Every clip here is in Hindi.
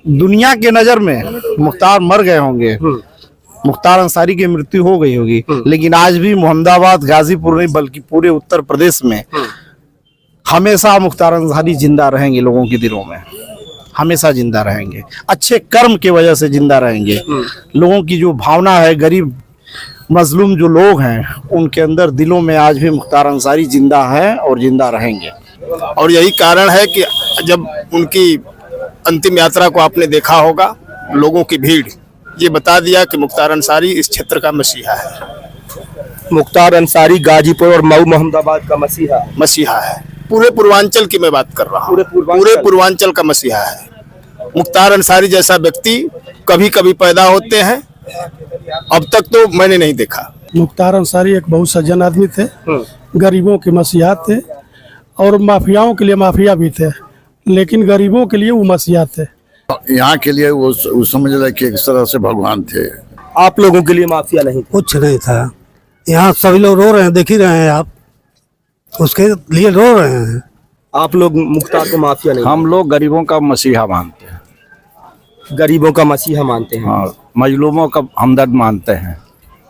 दुनिया के नजर में मुख्तार मर गए होंगे, मुख्तार अंसारी की मृत्यु हो गई होगी, लेकिन आज भी मोहम्मदाबाद, गाजीपुर नहीं बल्कि पूरे उत्तर प्रदेश में हमेशा मुख्तार अंसारी जिंदा रहेंगे। लोगों के दिलों में हमेशा जिंदा रहेंगे, अच्छे कर्म की वजह से जिंदा रहेंगे। लोगों की जो भावना है, गरीब मजलूम जो लोग हैं, उनके अंदर दिलों में आज भी मुख्तार अंसारी जिंदा है और जिंदा रहेंगे। और यही कारण है कि जब उनकी अंतिम यात्रा को आपने देखा होगा, लोगों की भीड़ ये बता दिया कि मुख्तार अंसारी इस क्षेत्र का मसीहा है। मुख्तार अंसारी गाजीपुर और मऊ मोहम्मदाबाद का मसीहा है। पूरे पूर्वांचल की मैं बात कर रहा हूँ, पूरे पूर्वांचल का मसीहा है। मुख्तार अंसारी जैसा व्यक्ति कभी कभी पैदा होते हैं, अब तक तो मैंने नहीं देखा। मुख्तार अंसारी एक बहुत सज्जन आदमी थे, गरीबों के मसीहा थे और माफियाओं के लिए माफिया भी थे, लेकिन गरीबों के लिए वो मसीहा थे। यहाँ के लिए वो समझ रहे कि एक तरह से भगवान थे। आप लोगों के लिए माफिया नहीं थे? कुछ नहीं था। यहाँ सभी लोग रो रहे हैं, देख ही रहे हैं आप, उसके लिए रो रहे हैं। आप लोग मुख्तार को माफिया नहीं? हम लोग गरीबों का मसीहा मानते हैं। गरीबों का मसीहा मानते हैं? हाँ, मजलूमों का हमदर्द मानते हैं।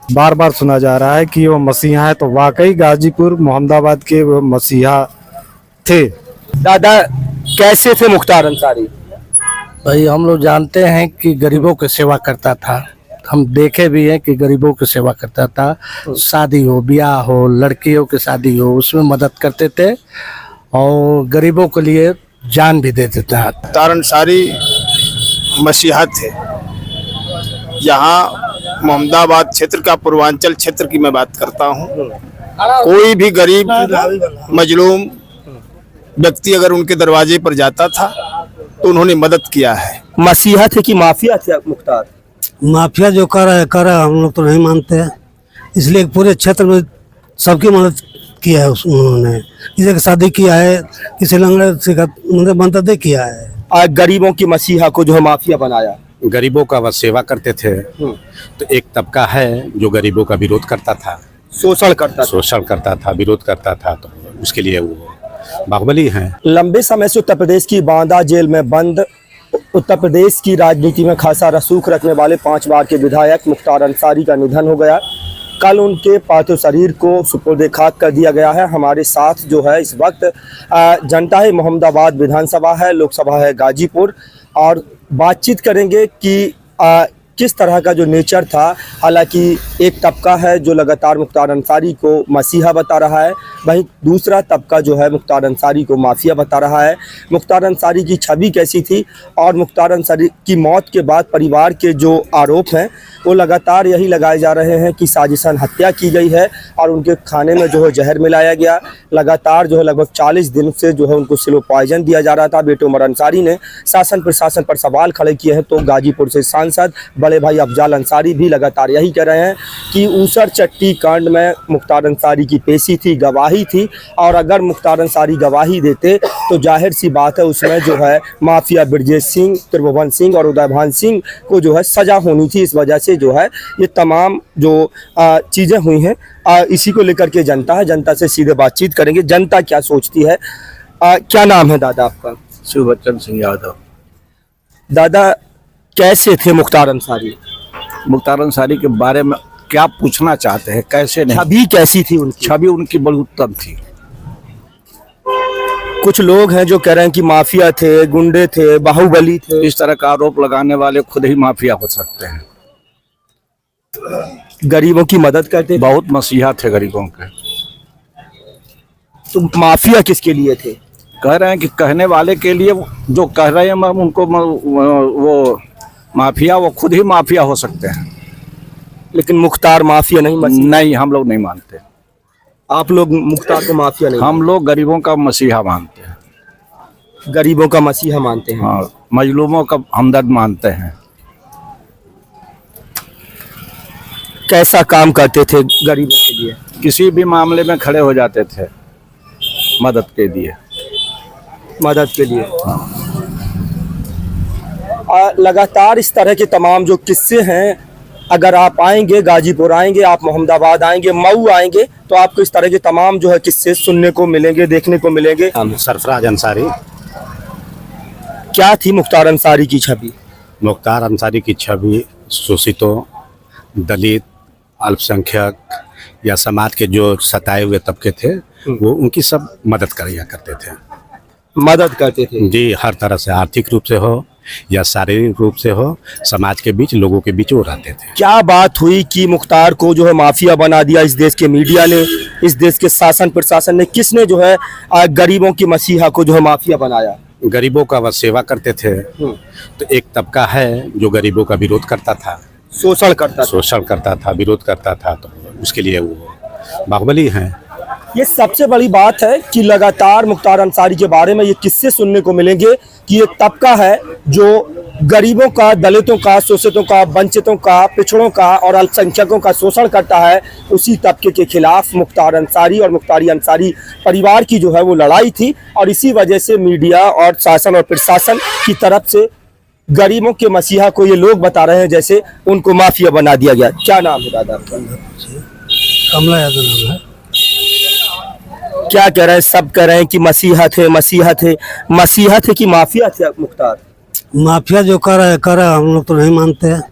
बार बार सुना जा रहा है कि वो मसीहा है, तो वाकई गाजीपुर मोहम्मदाबाद के वो मसीहा थे। दादा कैसे थे मुख्तार अंसारी? भाई हम लोग जानते हैं कि गरीबों की सेवा करता था, हम देखे भी हैं कि गरीबों की सेवा करता था। शादी हो, ब्याह हो, लड़कियों की शादी हो, उसमें मदद करते थे और गरीबों के लिए जान भी देते थे। मुख्तार अंसारी मसीहा थे। यहाँ मोहम्मदाबाद क्षेत्र का, पूर्वांचल क्षेत्र की मैं बात करता हूँ, कोई भी गरीब मजलूम व्यक्ति अगर उनके दरवाजे पर जाता था तो उन्होंने मदद किया है। मसीहा थे कि माफिया थे मुख्तार? माफिया जो कर रहा है हम लोग तो नहीं मानते हैं, इसलिए पूरे क्षेत्र में सबकी मदद किया है उन्होंने। किसी की शादी किया है, किसी लंगड़े से मदद किया है। आज गरीबों की मसीहा को जो है माफिया बनाया। गरीबों का वह सेवा करते थे, तो एक तबका है जो गरीबों का विरोध करता था, शोषण करता था, विरोध करता था, तो उसके लिए वो बाहुबली हैं। लंबे समय से उत्तर प्रदेश की बांदा जेल में बंद, उत्तर प्रदेश की राजनीति में खासा रसूख रखने वाले 5 बार के विधायक मुख्तार अंसारी का निधन हो गया। कल उनके पार्थिव शरीर को सुपुर्द खाक कर दिया गया है। हमारे साथ जो है इस वक्त जनता है मोहम्मदाबाद विधानसभा है, लोकसभा है गाजीपुर, और बातचीत करेंगे कि किस तरह का जो नेचर था। हालांकि एक तबका है जो लगातार मुख्तार अंसारी को मसीहा बता रहा है, वहीं दूसरा तबका जो है मुख्तार अंसारी को माफिया बता रहा है। मुख्तार अंसारी की छवि कैसी थी और मुख्तार अंसारी की मौत के बाद परिवार के जो आरोप हैं वो लगातार यही लगाए जा रहे हैं कि साजिशन हत्या की गई है और उनके खाने में जो है जहर मिलाया गया। लगातार जो है लगभग 40 दिन से जो है उनको स्लो पॉइजन दिया जा रहा था। बेटे उमर अंसारी ने शासन प्रशासन पर सवाल खड़े किए हैं, तो गाजीपुर से सांसद बड़े भाई अफजाल अंसारी भी लगातार यही कह रहे हैं कि ऊसर चट्टी कांड में मुख्तार अंसारी की पेशी थी, गवाही थी, और अगर मुख्तार अंसारी गवाही देते तो जाहिर सी बात है उसमें जो है माफिया ब्रजेश सिंह, त्रिभुवन सिंह और उदयभान सिंह को जो है सजा होनी थी। इस वजह से जो है ये तमाम जो चीज़ें हुई हैं, इसी को लेकर के जनता है, जनता से सीधे बातचीत करेंगे। जनता क्या सोचती है? क्या नाम है दादा आपका? शिवबच्चन सिंह यादव। दादा कैसे थे मुख्तार अंसारी? मुख्तार अंसारी के बारे में क्या पूछना चाहते हैं? कैसे नहीं, छवि कैसी थी उनकी? छवि उनकी बड़ी उत्तम थी। कुछ लोग हैं जो कह रहे हैं कि माफिया थे, गुंडे थे, बाहुबली थे। इस तरह का आरोप लगाने वाले खुद ही माफिया हो सकते हैं। गरीबों की मदद करते, बहुत मसीहा थे गरीबों के। तो माफिया किसके लिए थे? कह रहे हैं कि कहने वाले के लिए, जो कह रहे हैं उनको वो माफिया, वो खुद ही माफिया हो सकते हैं। लेकिन मुख्तार माफिया नहीं, हम लोग नहीं मानते। आप लोग मुख्तार को माफिया नहीं? हम लोग गरीबों का मसीहा मानते हैं। गरीबों का मसीहा मानते हैं? हाँ, मजलूमों का हमदर्द मानते हैं। कैसा काम करते थे गरीबों के लिए? किसी भी मामले में खड़े हो जाते थे मदद के लिए। लगातार इस तरह के तमाम जो किस्से हैं, अगर आप आएंगे गाजीपुर आएंगे, आप मोहम्मदाबाद आएंगे, मऊ आएंगे, तो आपको इस तरह के तमाम जो है किस्से सुनने को मिलेंगे, देखने को मिलेंगे। सरफराज अंसारी। क्या थी मुख्तार अंसारी की छवि? मुख्तार अंसारी की छवि शोषितों, दलित, अल्पसंख्यक या समाज के जो सताए हुए तबके थे वो उनकी सब मदद किया करते थे। मदद करते थे जी, हर तरह से, आर्थिक रूप से हो या शारीरिक रूप से हो, समाज के बीच, लोगों के बीच वो रहते थे। क्या बात हुई कि मुख्तार को जो है माफिया बना दिया इस देश के मीडिया ने, इस देश के शासन प्रशासन ने? किसने जो है गरीबों की मसीहा को जो है माफिया बनाया? गरीबों का वह सेवा करते थे। तो एक तबका है जो गरीबों का विरोध करता था, शोषण करता था। शोषण करता था, विरोध करता था, तो उसके लिए वो बाहुबली हैं। ये सबसे बड़ी बात है कि लगातार मुख्तार अंसारी के बारे में ये किस्से सुनने को मिलेंगे कि एक तबका है जो गरीबों का, दलितों का, शोषितों का, वंचितों का, पिछड़ों का और अल्पसंख्यकों का शोषण करता है। उसी तबके के खिलाफ मुख्तार अंसारी और मुख्तारी अंसारी परिवार की जो है वो लड़ाई थी और इसी वजह से मीडिया और शासन और प्रशासन की तरफ से गरीबों के मसीहा को ये लोग बता रहे हैं जैसे उनको माफिया बना दिया गया। क्या नाम है दादा आपका? कमला यादव नाम है। क्या कह रहे हैं? सब कह रहे हैं कि मसीहा थे, मसीहा थे। मसीहा थे कि माफिया थे मुख्तार? माफिया जो कर रहा है हम लोग तो नहीं मानते हैं,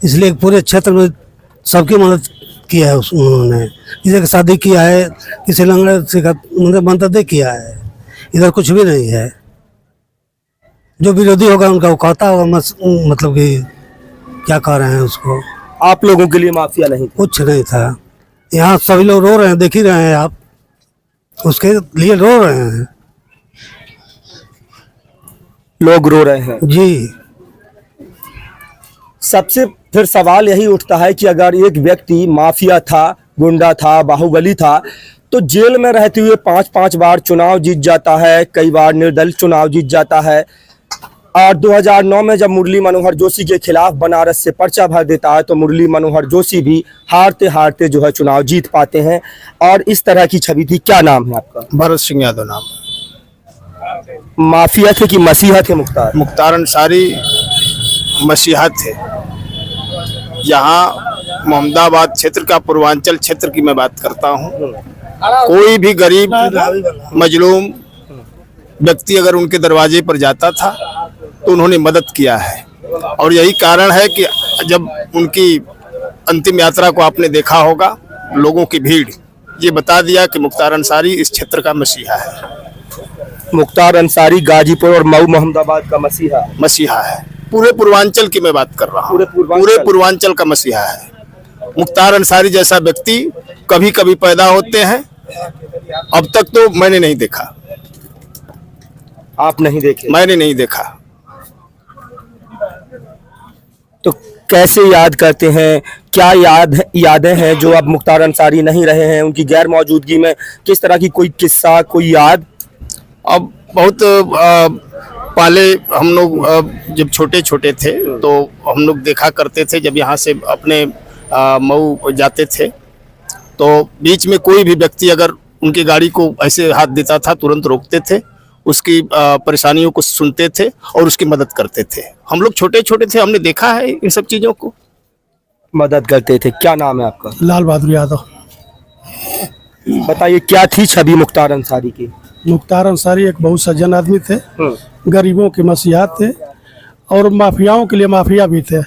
इसलिए पूरे क्षेत्र में सबकी मदद किया है उन्होंने। किसी की शादी किया है, किसी लंगड़े से मतलब मदद किया है। इधर कुछ भी नहीं है। जो विरोधी होगा उनका वो कहता होगा मतलब कि क्या कह रहे हैं उसको। आप लोगों के लिए माफिया नहीं? कुछ नहीं था। यहाँ सभी लोग रो रहे हैं, देख ही रहे हैं आप, उसके लिए रो रहे हैं। लोग रो रहे हैं जी। सबसे फिर सवाल यही उठता है कि अगर एक व्यक्ति माफिया था, गुंडा था, बाहुबली था, तो जेल में रहते हुए 5-5 बार चुनाव जीत जाता है, कई बार निर्दलीय चुनाव जीत जाता है और 2009 में जब मुरली मनोहर जोशी के खिलाफ बनारस से पर्चा भर देता है तो मुरली मनोहर जोशी भी हारते हारते जो है चुनाव जीत पाते हैं और इस तरह की छवि थी। क्या नाम है आपका? भरत सिंह यादव नाम। माफिया थे कि मसीहा थे मुख्तार? मुख्तार अंसारी मसीहा थे। यहाँ मोहम्मदाबाद क्षेत्र का, पूर्वांचल क्षेत्र की मैं बात करता हूँ, कोई भी गरीब मजलूम व्यक्ति अगर उनके दरवाजे पर जाता था तो उन्होंने मदद किया है। और यही कारण है कि जब उनकी अंतिम यात्रा को आपने देखा होगा, लोगों की भीड़ ये बता दिया कि मुख्तार अंसारी इस क्षेत्र का मसीहा है। मुख्तार अंसारी गाजीपुर और मऊ मोहम्मदाबाद का मसीहा है। पूरे पूर्वांचल की मैं बात कर रहा हूँ, पूरे पूर्वांचल का मसीहा है। मुख्तार अंसारी जैसा व्यक्ति कभी कभी पैदा होते हैं, अब तक तो मैंने नहीं देखा। आप नहीं देखे? मैंने नहीं देखा। तो कैसे याद करते हैं? क्या यादें हैं जो अब मुख्तार अंसारी नहीं रहे हैं, उनकी गैर मौजूदगी में किस तरह की कोई किस्सा, कोई याद? अब बहुत पहले हम लोग जब छोटे छोटे थे तो हम लोग देखा करते थे, जब यहाँ से अपने मऊ जाते थे तो बीच में कोई भी व्यक्ति अगर उनकी गाड़ी को ऐसे हाथ देता था तुरंत रोकते थे, उसकी परेशानियों को सुनते थे और उसकी मदद करते थे। हम लोग छोटे छोटे थे, हमने देखा है इन सब चीज़ों को। मदद करते थे। क्या नाम है आपका? लाल बहादुर यादव। बताइए क्या थी छवि मुख्तार अंसारी की? मुख्तार अंसारी एक बहुत सज्जन आदमी थे, गरीबों के मसीहा थे और माफियाओं के लिए माफिया भी थे,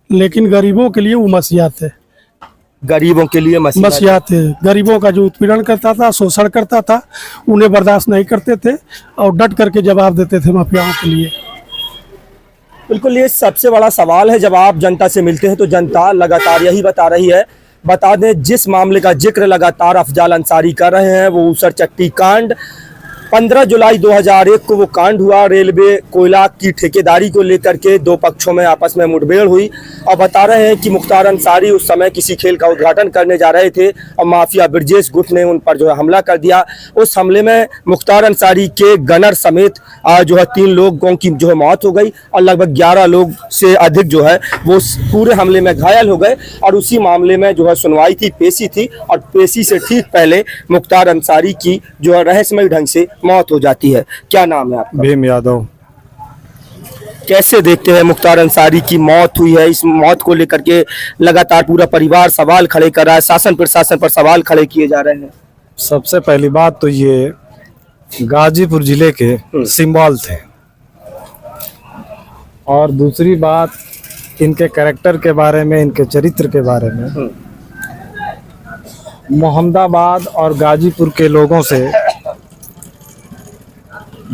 लेकिन गरीबों के लिए वो मसीहा थे। गरीबों के लिए मसीहा थे। गरीबों का जो उत्पीड़न करता था, शोषण करता था, उन्हें बर्दाश्त नहीं करते थे और डट करके जवाब देते थे माफियाओं के लिए। बिल्कुल, ये सबसे बड़ा सवाल है। जब आप जनता से मिलते हैं तो जनता लगातार यही बता रही है। बता दें, जिस मामले का जिक्र लगातार अफजाल अंसारी कर रहे हैं वो ऊसर चट्टी कांड। 15 जुलाई 2001 को वो कांड हुआ। रेलवे कोयला की ठेकेदारी को लेकर के दो पक्षों में आपस में मुठभेड़ हुई और बता रहे हैं कि मुख्तार अंसारी उस समय किसी खेल का उद्घाटन करने जा रहे थे और माफिया ब्रजेश गुट ने उन पर जो है हमला कर दिया। उस हमले में मुख्तार अंसारी के गनर समेत जो है 3 लोगों की जो है मौत हो गई और लगभग 11 लोग से अधिक जो है वो पूरे हमले में घायल हो गए। और उसी मामले में जो है सुनवाई थी, पेशी थी और पेशी से ठीक पहले मुख्तार अंसारी की जो है रहस्यमय ढंग से मौत हो जाती है। क्या नाम है आपका? भीम यादव। कैसे देखते हैं मुख्तार अंसारी की मौत हुई है? इस मौत को लेकर के लगातार पूरा परिवार सवाल खड़े कर रहा है, शासन प्रशासन पर सवाल खड़े किए जा रहे हैं। सबसे पहली बात तो ये गाजीपुर जिले के सिंबल थे, और दूसरी बात इनके कैरेक्टर के बारे में, इनके चरित्र के बारे में, मोहम्मदाबाद और गाजीपुर के लोगों से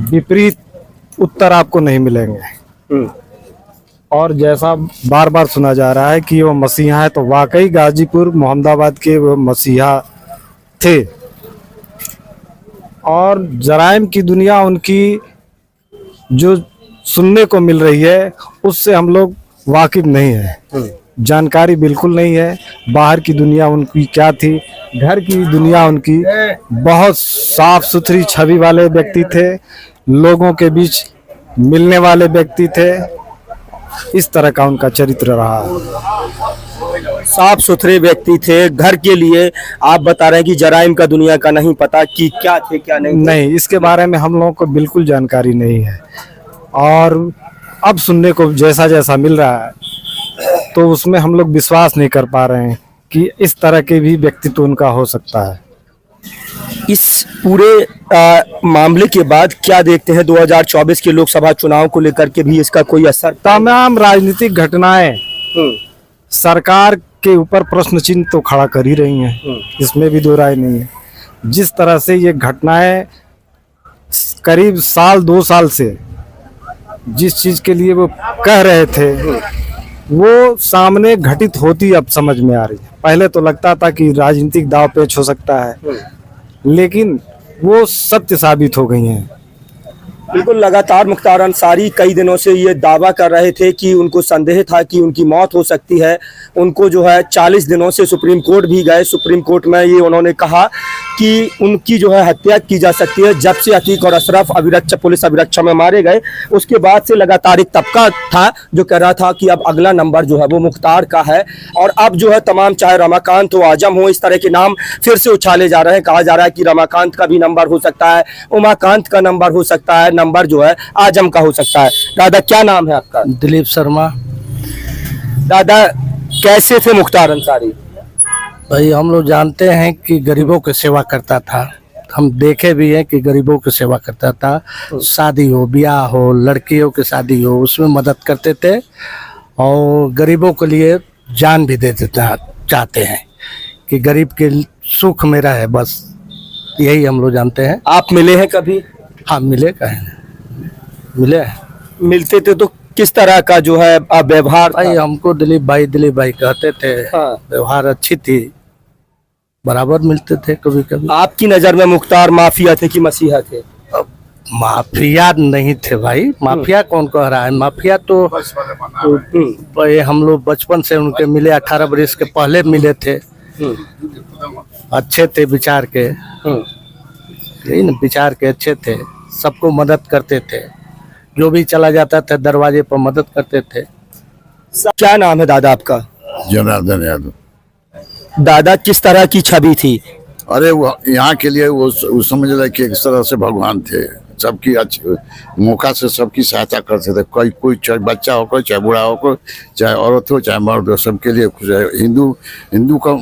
विपरीत उत्तर आपको नहीं मिलेंगे। और जैसा बार बार सुना जा रहा है कि वो मसीहा है, तो वाकई गाजीपुर मोहम्मदाबाद के वो मसीहा थे। और जराइम की दुनिया उनकी जो सुनने को मिल रही है उससे हम लोग वाकिफ नहीं है, जानकारी बिल्कुल नहीं है। बाहर की दुनिया उनकी क्या थी, घर की दुनिया उनकी बहुत साफ सुथरी छवि वाले व्यक्ति थे, लोगों के बीच मिलने वाले व्यक्ति थे। इस तरह का उनका चरित्र रहा। साफ सुथरे व्यक्ति थे। घर के लिए आप बता रहे हैं कि जराइम का दुनिया का नहीं पता कि क्या थे क्या नहीं थे। नहीं, इसके बारे में हम लोगों को बिल्कुल जानकारी नहीं है। और अब सुनने को जैसा जैसा मिल रहा है तो उसमें हम लोग विश्वास नहीं कर पा रहे हैं कि इस तरह के भी व्यक्तित्व उनका हो सकता है। इस पूरे मामले के बाद क्या देखते हैं 2024 के लोकसभा चुनाव को लेकर के भी इसका कोई असर? तमाम राजनीतिक घटनाएं सरकार के ऊपर प्रश्न चिन्ह तो खड़ा कर ही रही हैं, इसमें भी दो राय नहीं है। जिस तरह से ये घटनाएं करीब साल 2 साल से जिस चीज के लिए वो कह रहे थे वो सामने घटित होती अब समझ में आ रही है। पहले तो लगता था कि राजनीतिक दाव पेच हो सकता है, लेकिन वो सत्य साबित हो गई हैं। बिल्कुल, लगातार मुख्तार अंसारी कई दिनों से ये दावा कर रहे थे कि उनको संदेह था कि उनकी मौत हो सकती है। उनको जो है 40 दिनों से सुप्रीम कोर्ट भी गए। सुप्रीम कोर्ट में ये उन्होंने कहा कि उनकी जो है हत्या की जा सकती है। जब से अतीक और अशरफ पुलिस अभिरक्षा में मारे गए उसके बाद से लगातार एक तबका था जो कह रहा था कि अब अगला नंबर जो है वो मुख्तार का है। और अब जो है तमाम, चाहे रमाकांत हो, आजम हो, इस तरह के नाम फिर से उछाले जा रहे हैं। कहा जा रहा है कि रमाकांत का भी नंबर हो सकता है, उमाकांत का नंबर हो सकता है, नंबर जो है आजम का हो सकता है। दादा, क्या नाम है आपका? दिलीप शर्मा। दादा, कैसे थे मुख्तार अंसारी? भाई हम लोग जानते हैं कि गरीबों की सेवा करता था। हम देखे भी हैं कि गरीबों की सेवा करता था। शादी हो, ब्याह हो, लड़कियों की शादी हो, उसमें मदद करते थे और गरीबों के लिए जान भी देते चाहते हैं कि गरीब के सुख में रहे, बस यही हम लोग जानते हैं। आप मिले हैं कभी? हाँ, मिले, कहे मिले हैं। मिलते थे तो किस तरह का जो है व्यवहार था? भाई हमको दिलीप भाई कहते थे। हाँ। व्यवहार अच्छी थी, बराबर मिलते थे कभी कभी। आपकी नजर में मुख्तार माफिया थे कि मसीहा थे? माफिया नहीं थे भाई। माफिया कौन कह रहा है? माफिया तो ये हम लोग बचपन से उनके मिले, 18 बरस के पहले मिले थे। अच्छे थे विचार के, यही ना, विचार के अच्छे थे, सबको मदद करते थे। जो भी चला जाता था दरवाजे पर मदद करते थे। क्या नाम है दादा आपका? जनार्दन यादव। दादा, किस तरह की छवि थी? अरे वो यहाँ के लिए वो समझ रहे कि एक तरह से भगवान थे। सबकी अच्छी मौका से सबकी सहायता करते थे। कोई चाहे बच्चा हो, कोई चाहे बूढ़ा हो, कोई चाहे औरत हो, चाहे मर्द हो, सबके लिए हिंदू का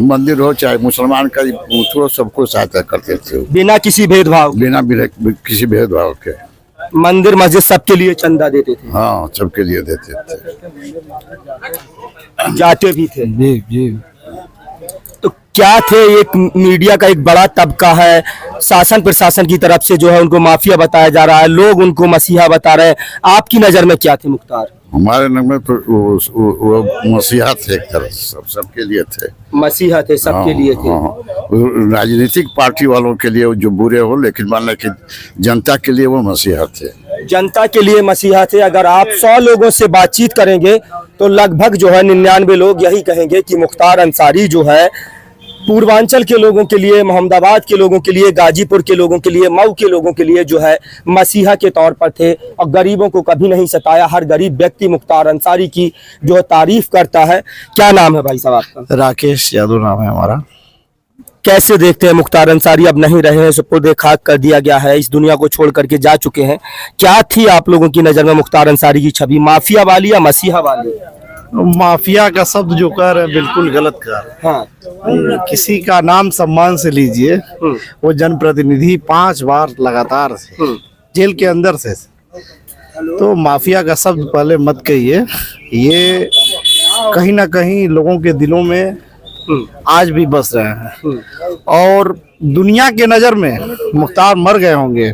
मंदिर हो, चाहे मुसलमान का हो, सबको सहायता करते थे बिना किसी भेदभाव? बिना किसी भेदभाव के। मंदिर मस्जिद सबके लिए चंदा देते थे? हाँ, सबके लिए देते थे, जाते भी थे। जी जी। तो क्या थे? एक मीडिया का एक बड़ा तबका है, शासन प्रशासन की तरफ से जो है उनको माफिया बताया जा रहा है, लोग उनको मसीहा बता रहे हैं। आपकी नजर में क्या थे मुख्तार? हमारे नगर में तो वो मसीहा थे, एक तरह सबके लिए थे। मसीहा थे, सबके लिए थे। राजनीतिक पार्टी वालों के लिए जो बुरे हो, लेकिन मान लें कि जनता के लिए वो मसीहा थे। जनता के लिए मसीहा थे। अगर आप 100 लोगों से बातचीत करेंगे तो लगभग जो है 99 लोग यही कहेंगे कि मुख्तार अंसारी जो है पूर्वांचल के लोगों के लिए, मोहम्मदाबाद के लोगों के लिए, गाजीपुर के लोगों के लिए, मऊ के लोगों के लिए जो है मसीहा के तौर पर थे और गरीबों को कभी नहीं सताया। हर गरीब व्यक्ति मुख्तार अंसारी की जो है तारीफ करता है। क्या नाम है भाई साहब आपका? राकेश यादव नाम है हमारा। कैसे देखते हैं मुख्तार अंसारी अब नहीं रहे हैं, सुपुर्द खाक कर दिया गया है, इस दुनिया को छोड़ करके जा चुके हैं। क्या थी आप लोगों की नजर में मुख्तार अंसारी की छवि, माफिया वाली या मसीहा वाली? माफिया का शब्द जो कह रहे हैं बिल्कुल गलत कह रहे हैं। हाँ। किसी का नाम सम्मान से लीजिए। वो जनप्रतिनिधि 5 बार लगातार जेल के अंदर से तो माफिया का शब्द पहले मत कहिए, ये कहीं ना कहीं लोगों के दिलों में आज भी बस रहे हैं। और दुनिया के नजर में मुख्तार मर गए होंगे,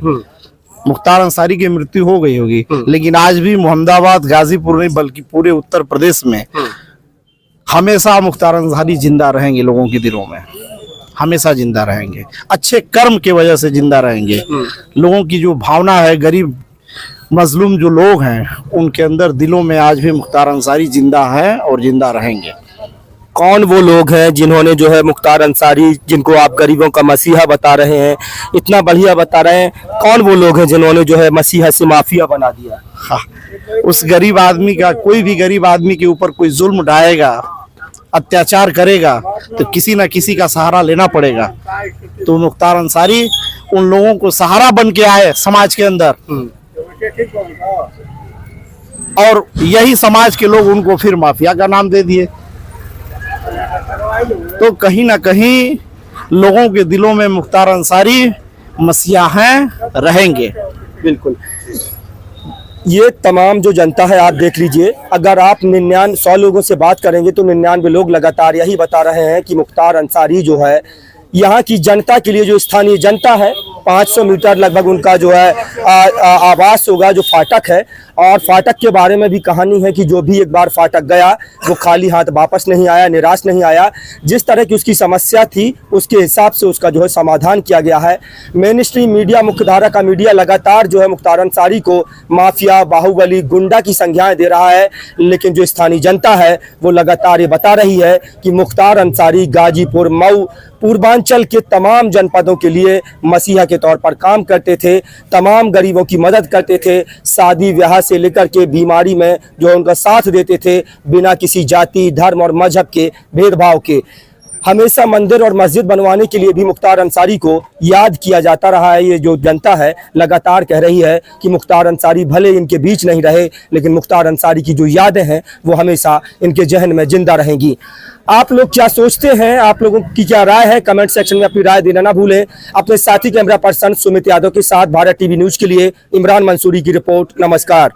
मुख्तार अंसारी की मृत्यु हो गई होगी, लेकिन आज भी मोहम्मदाबाद, गाजीपुर नहीं बल्कि पूरे उत्तर प्रदेश में हमेशा मुख्तार अंसारी जिंदा रहेंगे, लोगों के दिलों में हमेशा जिंदा रहेंगे। अच्छे कर्म की वजह से जिंदा रहेंगे। लोगों की जो भावना है, गरीब मजलूम जो लोग हैं, उनके अंदर दिलों में आज भी मुख्तार अंसारी जिंदा है और जिंदा रहेंगे। कौन वो लोग हैं जिन्होंने जो है मुख्तार अंसारी, जिनको आप गरीबों का मसीहा बता रहे हैं, इतना बढ़िया बता रहे हैं, कौन वो लोग हैं जिन्होंने जो है मसीहा से माफिया बना दिया? हाँ, उस गरीब आदमी का, कोई भी गरीब आदमी के ऊपर कोई जुल्म ढाएगा, अत्याचार करेगा, तो किसी ना किसी का सहारा लेना पड़ेगा। तो मुख्तार अंसारी उन लोगों को सहारा बन के आए समाज के अंदर, और यही समाज के लोग उनको फिर माफिया का नाम दे दिए। तो कहीं ना कहीं लोगों के दिलों में मुख्तार अंसारी मसीहा हैं, रहेंगे। बिल्कुल। ये तमाम जो जनता है, आप देख लीजिए, अगर आप 100 लोगों से बात करेंगे तो 99 लोग लगातार यही बता रहे हैं कि मुख्तार अंसारी जो है यहाँ की जनता के लिए, जो स्थानीय जनता है, 500 मीटर लगभग उनका जो है आवास होगा, जो फाटक है। और फाटक के बारे में भी कहानी है कि जो भी एक बार फाटक गया वो खाली हाथ वापस नहीं आया, निराश नहीं आया। जिस तरह की उसकी समस्या थी उसके हिसाब से उसका जो है समाधान किया गया है। मेन स्ट्रीम मीडिया, मुख्यधारा का मीडिया लगातार जो है मुख्तार अंसारी को माफिया, बाहुबली, गुंडा की संज्ञाएं दे रहा है, लेकिन जो स्थानीय जनता है वो लगातार ये बता रही है कि मुख्तार अंसारी गाजीपुर, मऊ, पूर्वांचल के तमाम जनपदों के लिए मसीहा के तौर पर काम करते थे, तमाम गरीबों की मदद करते थे, शादी ब्याह से लेकर के बीमारी में जो उनका साथ देते थे, बिना किसी जाति, धर्म और मजहब के भेदभाव के। हमेशा मंदिर और मस्जिद बनवाने के लिए भी मुख्तार अंसारी को याद किया जाता रहा है। ये जो जनता है लगातार कह रही है कि मुख्तार अंसारी भले इनके बीच नहीं रहे, लेकिन मुख्तार अंसारी की जो यादें हैं वो हमेशा इनके जहन में जिंदा रहेंगी। आप लोग क्या सोचते हैं, आप लोगों की क्या राय है, कमेंट सेक्शन में अपनी राय देना ना भूलें। अपने साथी कैमरा पर्सन सुमित यादव के साथ भारत टीवी न्यूज के लिए इमरान मंसूरी की रिपोर्ट। नमस्कार।